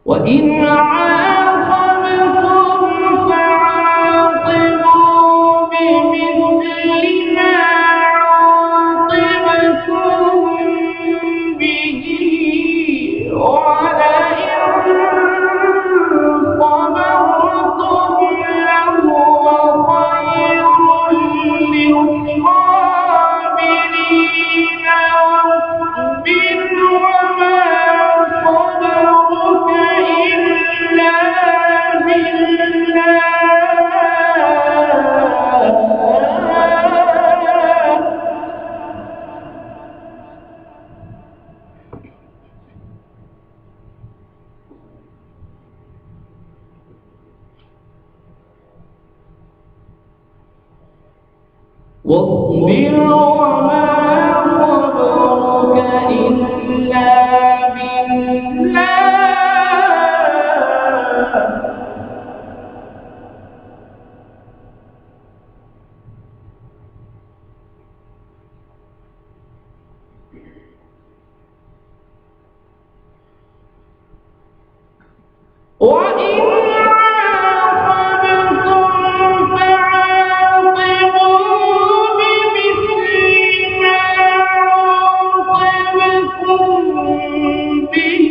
وإن عاقبتم فعاقبوا بمثل ما عوقبتم به ولئن صبرتم لهو خير للصابرين واصبر وما صبرك إلا بالله واصبر وما صبرك إلا بالله وإن عاقبتم فعاقبوا بمثل ما عوقبتم به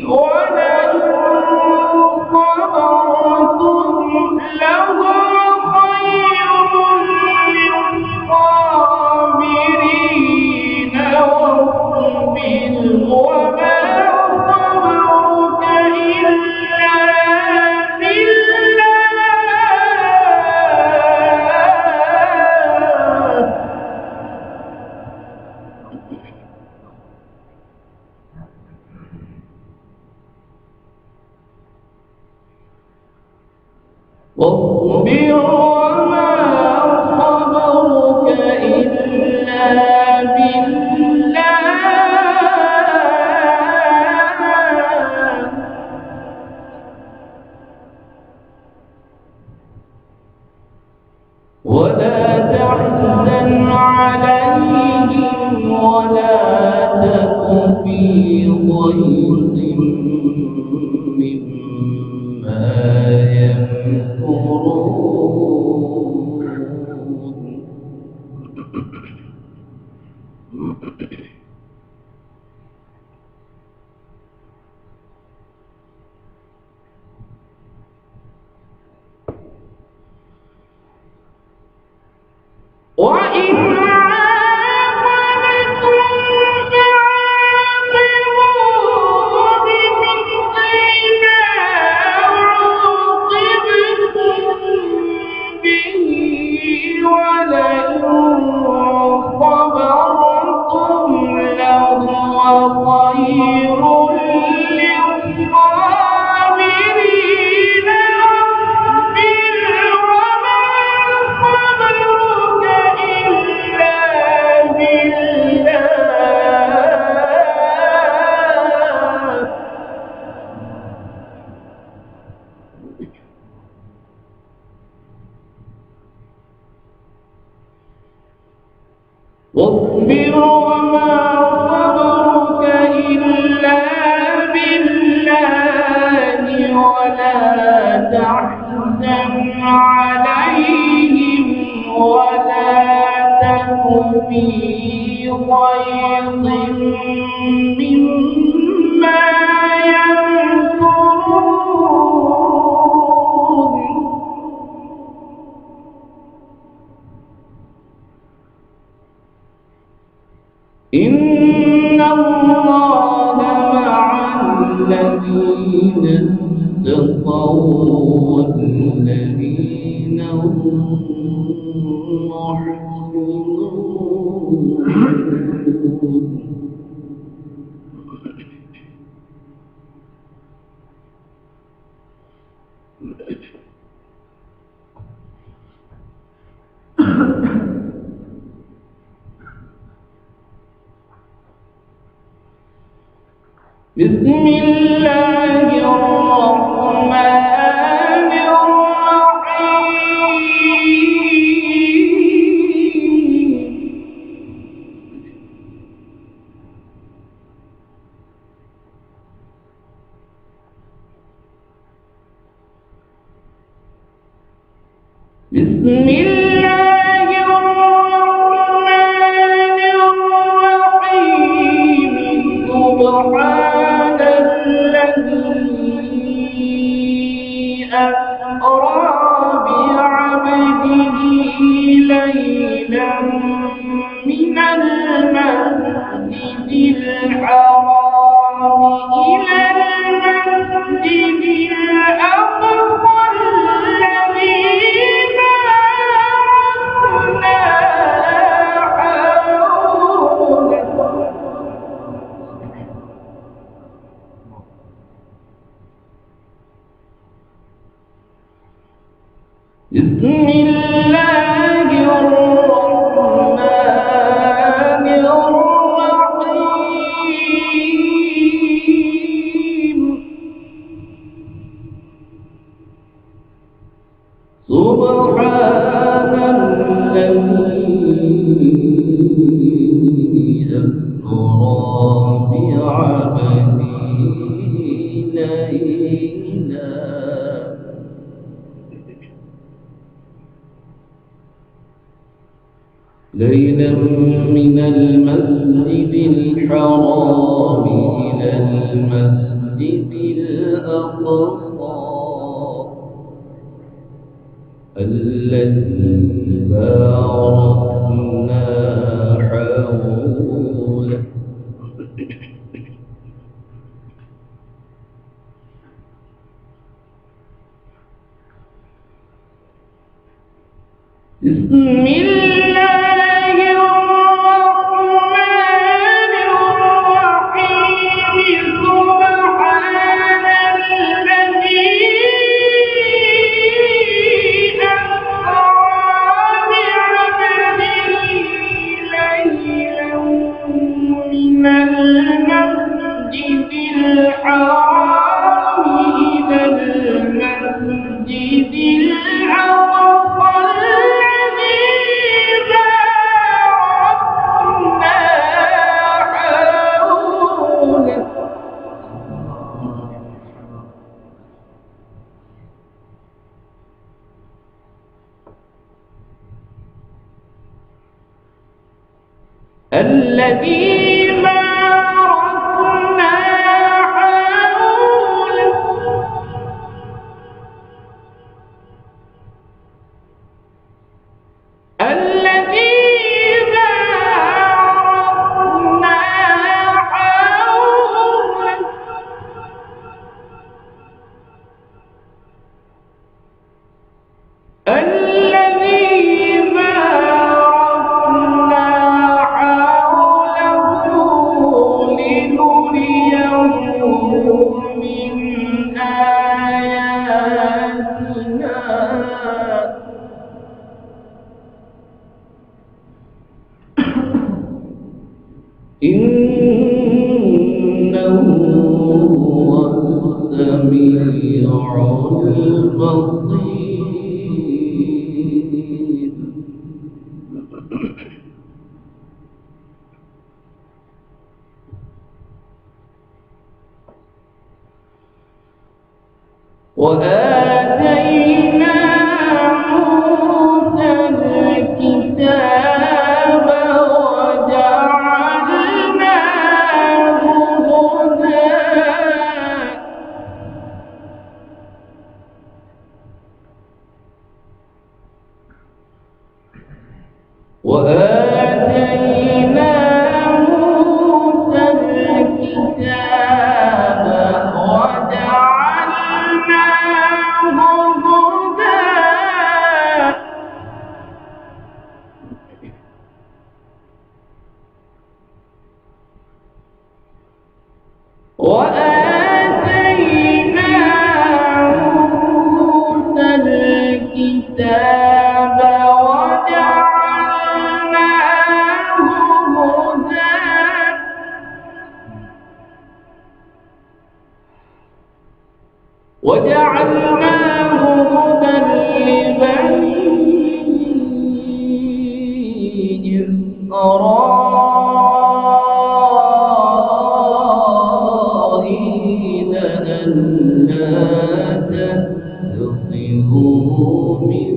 ولئن صبرتم لهو خير للصابرين واصبر وما صبرك إلا بالله واصبر وما صبرك إلا بالله ولا تحزن عليهم ولا تك في ضيق مما يمكرون وإن عاقبتم فعاقبوا بمثل ما عوقبتم به ولئن صبرتم لهو خير للصابرين واصبر وما صبرك إلا بالله واصبر وما صبرك إلا بالله ولا تحزن عليهم ولا تك في ضيق مما يمكرون إن الله مع الذين اتقوا والذين هم محسنون بسم الله الرحمن الرحيم. بسم الله الرحمن الرحيم سبحان الذي أسرى بعبده ليلا من المسجد الحرام إلى المسجد الأقصى الذي باركنا حوله بسم الله الرحمن الرحيم سبحان الذي أسرى بعبده ليلا من المسجد الحرام إلى المسجد الأقصى الذي باركنا حوله بسم الله الرحمن الرحيم سبحان الذي أسرى بعبده ليلا من المسجد الحرام إلى المسجد الأقصى الذي باركنا حوله الذي باركنا حوله الذي باركنا حوله الذي باركنا حوله لنريه من آياتنا إنه هو السميع البصير وآتينا موسى الكتاب وجعلناه هدى وآتينا موسى الكتاب وجعلناه هدى وآتينا موسى الكتاب وجعلناه هدى لبني إسرائيل ألا تتخذوا من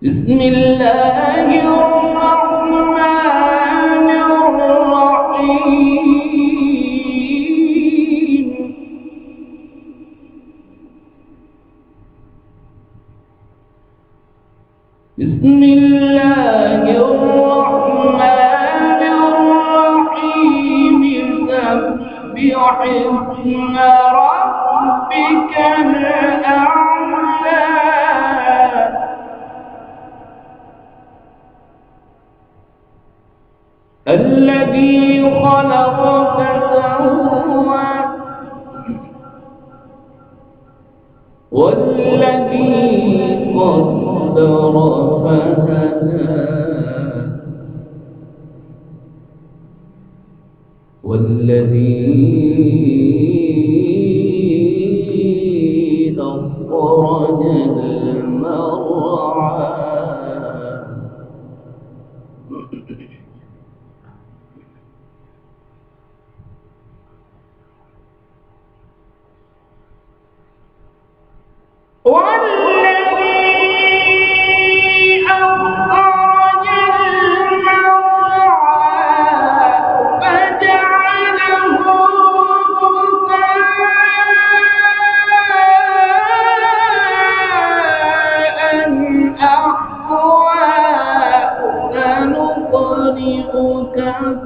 بسم الله الرحمن الرحيم. بسم الله الرحمن الرحيم. سبح اسم ربك الأعلى الذي خلق فسوى والذي قدر فهدى والذي أخرج المرعى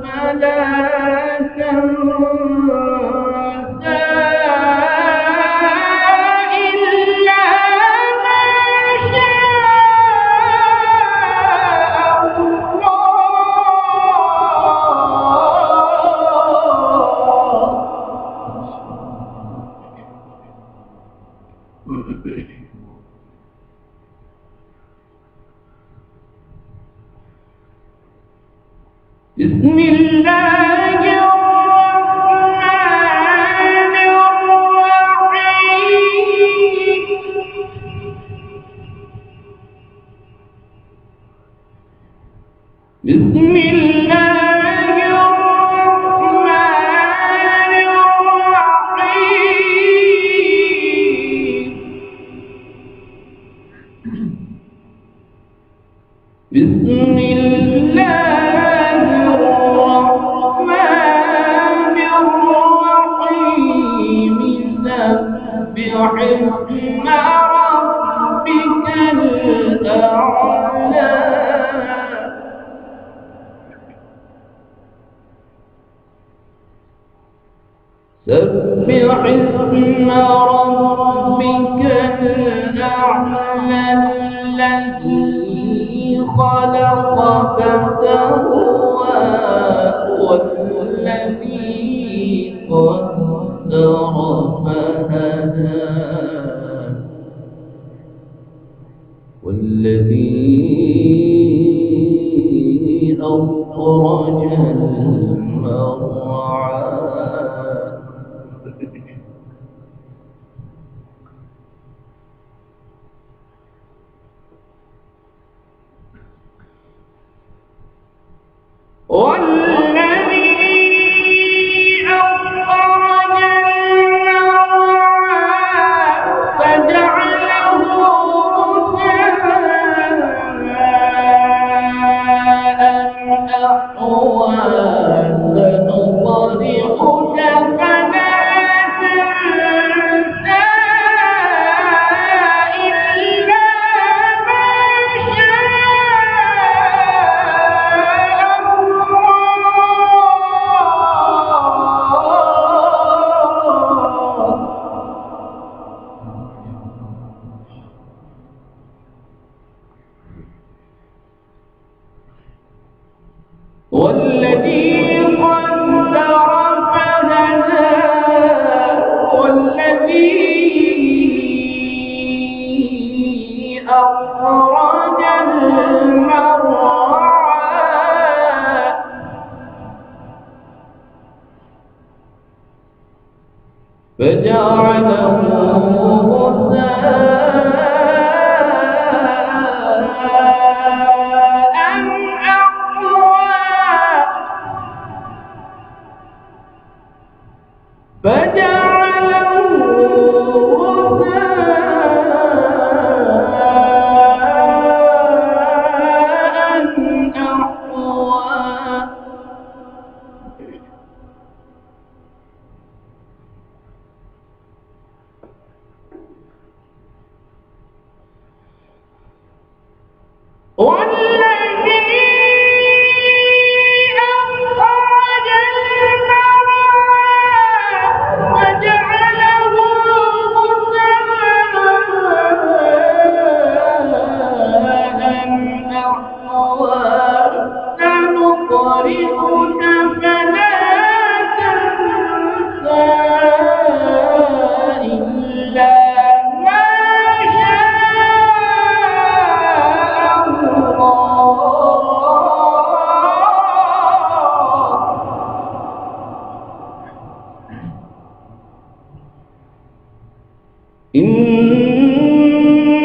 فلا تنسى إلا ما شاء الله. بسم الله الرحمن الرحيم. بسم الله الرحمن الرحيم بسم الله الرحمن الرحيم سبح اسم ربك الأعلى سبح اسم ربك الأعلى الذي خلق فسوى والذي قدر فهدى والذي أخرج المرعى والذي أخرج المرعى فجعله غثاء أحوى سنقرئك فلا تنسى إلا ما والذي قدر فهدى والذي أخرج المرعى فجعله والذي أخرج المرعى وجعله غثاء أحوى سنقرئك فلا تنسى إلا ما شاء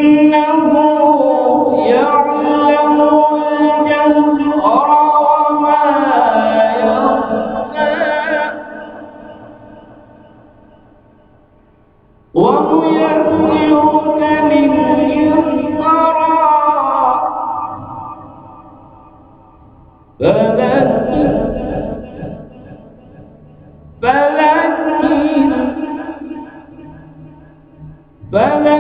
إنه يعلم الجهر وما يخفى ويسرك لليسرى فذكر